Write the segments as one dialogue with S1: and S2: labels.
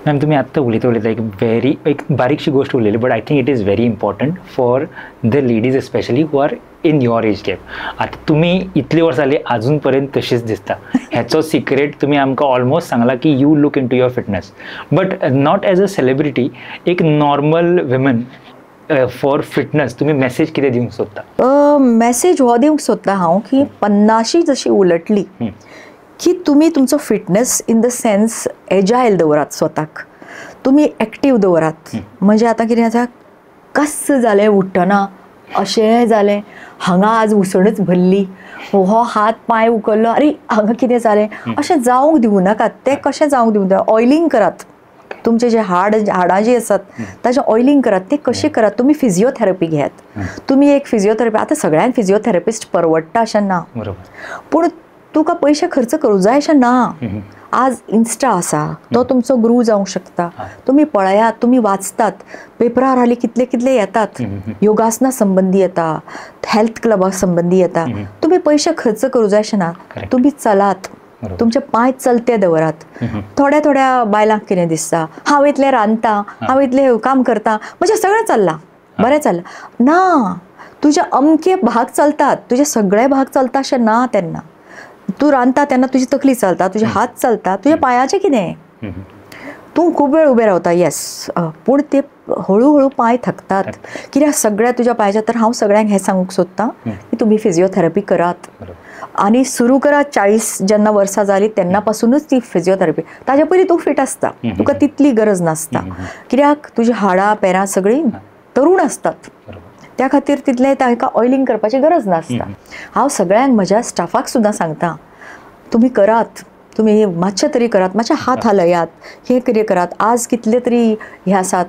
S1: Ma'am तुम्ही आत्ता उलयता एक बारीकशी गोष्ट उलयली, but I think it is very important for the ladies specially who are in your age gap. आता तुम्ही इतली वर्सां जाली अजूनपर्यंत तशीच दिसता. ह्याचो सिक्रेट तुम्ही आमकां ऑलमोस्ट सांगला की you look into your fitness, but not as a celebrity, एक नॉर्मल विमन फॉर फिटनेस तुम्ही मेसेज कितें दिवंक सोदता?
S2: मेसेज हो दिवंक सोदता हांव की 50 जशी उलटली की तुम्ही तुमचो फिटनेस इन द सेन्स एजायल दवरात, स्वताक तुम्ही एक्टीव दवरात. म्हणजे आतां कितें आसा, कस जालें उठ्ठना, अशें जालें, हांगा आज उसणच भरली, हो हात पांय उखल्लो, अरे हांगा कितें जालें, अशें जावंक दिवं नाकात. तें कशें जावंक दिवंक ना, ऑयलिंग करात. तुमचे जे हाडां जी आसात ताजें ऑयलिंग करात. ते कशें करात, तुमी फिजिओथेरपी घेयात. तुम्ही एक फिजिओथेरपी, आतां सगळ्यांक फिजिओथेरपिस्ट परवडटा अशें ना, पूण तुका पयशे खर्च करूं जाय अशें ना. आज इन्स्टा आसा, तो तुमचो गुरू जावंक शकता. तुम्ही पळयात, तुम्ही वाचतात, पेपरार हालीं कितले कितले येतात, योगासना संबंधी येता, हेल्थ क्लबा संबंधी येता. तुम्ही पयशे खर्च करूं जाय अशें ना. तुम्ही चलात, तुमचे पांय चलते दवरात. थोड्या थोड्या बायलांक कितें दिसता, हांव इतलें रांदतां, हांव इतलें काम करतां, म्हणजे सगळें चल्लां, बरें चल्लां. ना, तुजे अमके भाग चलतात, तुजे सगळे भाग चलता अशें ना. तेन्ना तूं रांदता तेन्ना तुजी तकली चलता, तुजे हात चलता, तुजे पांयाचें कितें, तूं खूब वेळ उबें रावता, येस, पूण ते हळू हळू पांय थकतात. कित्याक सगळ्या तुज्या पांयाच्या, तर हांव सगळ्यांक हें सांगूंक सोदतां की तुमी फिजिओथेरपी करात आनी सुरू करात. 40 जेन्ना वर्सां जालीं तेन्ना पासूनच ती फिजिओथेरपी. ताजे पयलीं तूं फिट आसता, तुका तितली गरज नासता. कित्याक तुजी हाडां पेरां सगळीं तरूण आसतात, त्या खातीर तितलें तांकां ऑयलिंग करपाची गरज नासता. हांव सगळ्यांक म्हज्या स्टाफाक सुद्दां सांगता, तुमी करात, तुमी मातशें तरी करात, मातशे हात हालयात, हे कितें करात. आज कितले तरी हे आसात,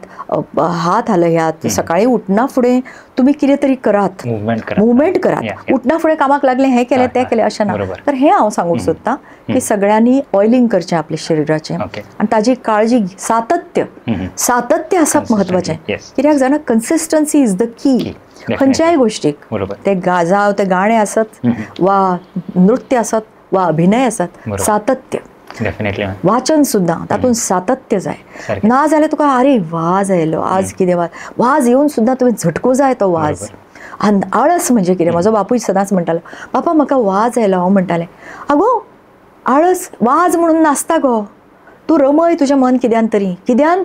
S2: हात हालयात, सकाळीं उठना फुडें तुमी कितें तरी करात, मुवमेंट करात. उठना फुडें कामाक लागलें, हें केलें तें केलें अशें ना. तर हें हांव सांगूंक सोदतां की सगळ्यांनी ऑयलिंग करचें आपल्या शरिराचें, आनी ताजी काळजी, सातत्य आसप म्हत्वाचें. कित्याक जाणा, कन्सिस्टन्सी इज द की खंयच्याय गोश्टीक. ते जावं ते गाणें आसत, वा नृत्य आसत, वा अभिनय आसत, सातत्य. वाचन सुद्दां तातूंत सातत्य जाय. ना जाल्यार तुका अरे वाज आयलो, आज कितें वाज येवन सुद्दां तुवें झटको जाय तो वाज. आनी आळस म्हणजे कितें, म्हजो बापूय सदांच म्हणटालो, बापा म्हाका वाज आयलो. हांव म्हणटालें, आगो आळस वाज म्हणून नासता गो, तूं रमय तुजें मन कित्यान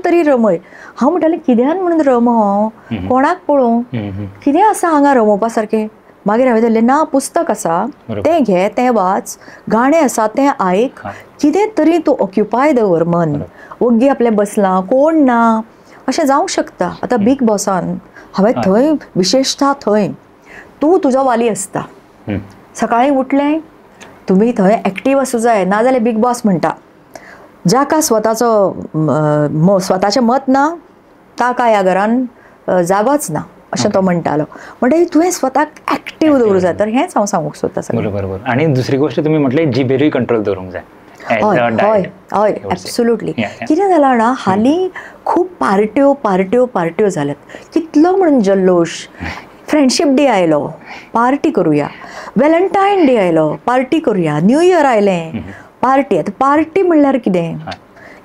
S2: तरी रमय. हांव म्हणटालें, कित्यान म्हणून रमो, कोणाक पळोवं, कितें आसा हांगा रमोवपा सारकें. मागीर हांवें धरलें, ना, पुस्तक आसा तें घे, तें वाच, गाणें आसा तें आयक, कितें तरी तूं ऑक्युपाय दवर मन. वग्गी आपलें बसलां, कोण ना, अशें जावंक शकता. आतां बिग बॉसान हांवें थंय विशेशता, थंय तूं तुजो वाली आसता. सकाळीं उठलें, तुमी थंय एक्टीव आसूं जाय. नाजाल्यार बिग बॉस म्हणटा, जाका स्वताचें मत ना ताका ह्या घरान जागोच ना, अशें तो म्हणटालो. म्हणजे तुवें स्वताक एक्टीव दवरूं जाय. तर हेंच हांव सांगूंक सोदतां.
S1: बरोबर. आनी दुसरी गोश्ट तुमी म्हटलें, जिबेरूय कंट्रोल दवरूंक जाय.
S2: हय, एब्सोल्युटली. कितें जालां ना, हालीं खूब पार्ट्यो जाल्यात. कितलो म्हणून जल्लोश. फ्रेंडशीप डे आयलो, पार्टी करुया. व्हॅलेंटायन डे आयलो, पार्टी करुया. न्यू इयर आयलें, पार्टी. आतां पार्टी म्हणल्यार कितें,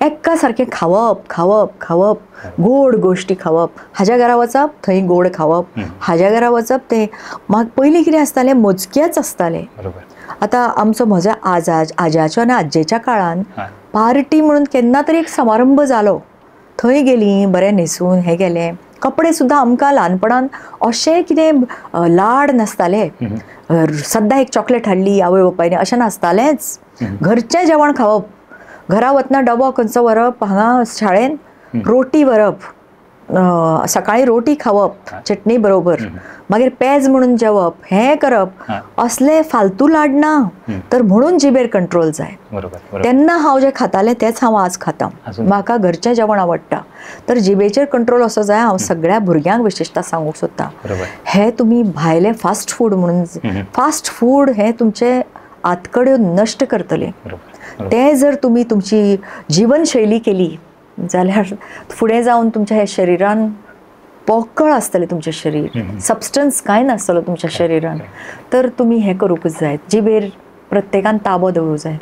S2: एक्का सारकें खावप, गोड गोश्टी खावप. हाज्या घरा वचप, थंय गोड खावप. हाज्या घरा वचप, तें म्हाका पयलीं कितें आसतालें, मोजकेच आसतालें. आतां आमचो म्हज्या आज्याच्या आनी आज्जेच्या काळान पार्टी म्हणून केन्ना तरी एक समारंभ जालो, थंय गेलीं, बरें न्हेसून हें गेलें. कपडे सुद्दां आमकां ल्हानपणान अशें कितें लाड नासताले. सद्दां एक चॉकलेट हाडली आवय बापायनी अशें नासतालेंच. घरचें जेवण खावप. घरा वतना डबो खंयचो व्हरप, हांगा शाळेन रोटी व्हरप, सकाळीं रोटी खावप चटणी बरोबर, मागीर पेज म्हणून जेवप, हें करप. असले फालतू लाड ना. तर म्हणून जिबेर कंट्रोल जाय. तेन्ना हांव जें खातालें तेंच हांव आज खातां. म्हाका घरचें जेवण आवडटा. तर जिबेचेर कंट्रोल असो जाय. हांव सगळ्या भुरग्यांक विशेशता सांगूंक सोदतां, हें तुमी भायलें फास्ट फूड म्हणून, फास्ट फूड हें तुमचे आतकड्यो नश्ट करतलें. तें जर तुमी तुमची जीवनशैली केली जाल्यार फुडें जावन तुमच्या ह्या शरिरान पोकळ आसतलें तुमचें शरीर, सबस्टन्स कांय नासतलो तुमच्या शरिरान. तर तुमी हें करूंकच जाय, जिबेर प्रत्येकान ताबो दवरूंक जाय.